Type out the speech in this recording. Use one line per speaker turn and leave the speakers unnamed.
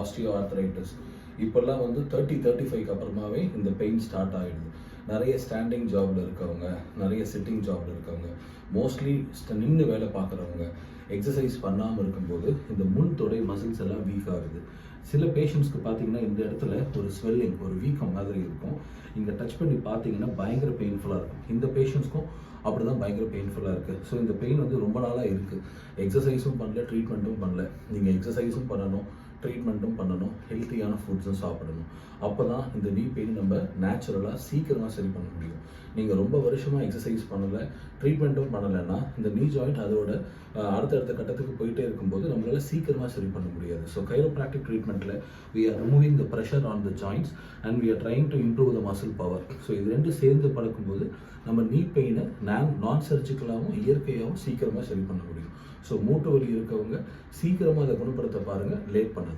Osteo arthritis இப்போல்லாம் வந்து 30-35க்கு அப்புறமாவே இந்த பெயின் ஸ்டார்ட் ஆகிடுது. நிறைய ஸ்டாண்டிங் ஜாபில் இருக்கவங்க, நிறைய சிட்டிங் ஜாபில் இருக்கவங்க, மோஸ்ட்லி நின்று வேலை பார்க்குறவங்க எக்ஸசைஸ் பண்ணாமல் இருக்கும்போது இந்த முன் தொடை மசில்ஸ் எல்லாம் வீக் ஆகுது. சில பேஷண்ட்ஸ்க்கு பார்த்தீங்கன்னா இந்த இடத்துல ஒரு ஸ்வெல்லிங், ஒரு வீக்கம் மாதிரி இருக்கும். இங்கே டச் பண்ணி பார்த்தீங்கன்னா பயங்கர பெயின்ஃபுல்லாக இருக்கும். இந்த பேஷண்ட்ஸ்க்கும் அப்படி தான் பயங்கர பெயின்ஃபுல்லாக இருக்குது. ஸோ இந்த பெயின் வந்து ரொம்ப நாளாக இருக்குது. எக்ஸசைஸும் பண்ணல, ட்ரீட்மெண்ட்டும் பண்ணல. நீங்கள் எக்ஸசைஸும் பண்ணணும், ட்ரீட்மெண்ட்டும் பண்ணணும், ஹெல்த்தியான ஃபுட்ஸும் சாப்பிடணும். அப்போ தான் இந்த நீ பெயின் நம்ம நேச்சுரலாக சீக்கிரமாக சரி பண்ண முடியும். நீங்கள் ரொம்ப வருஷமாக எக்ஸசைஸ் பண்ணலை, ட்ரீட்மெண்ட்டும் பண்ணலைன்னா இந்த நீ ஜாயிண்ட் அதோட அடுத்தடுத்த கட்டத்துக்கு போயிட்டே இருக்கும்போது நம்மளால் சீக்கிரமாக சரி பண்ண முடியாது. ஸோ கைரோப்ராக்டிக் ட்ரீட்மெண்ட்டில் we are removing the pressure on the joints and we are trying to improve the muscle power. So இது ரெண்டு சேர்ந்து பழக்கும்போது நம்ம நீ பெயினை நான் சர்ஜிக்கலாகவும் இயற்கையாகவும் சீக்கிரமாக சரி பண்ண முடியும். ஸோ மூட்டு வலி இருக்கவங்க சீக்கிரமாக அதை குணப்படுத்த பாருங்கள், லேட் பண்ண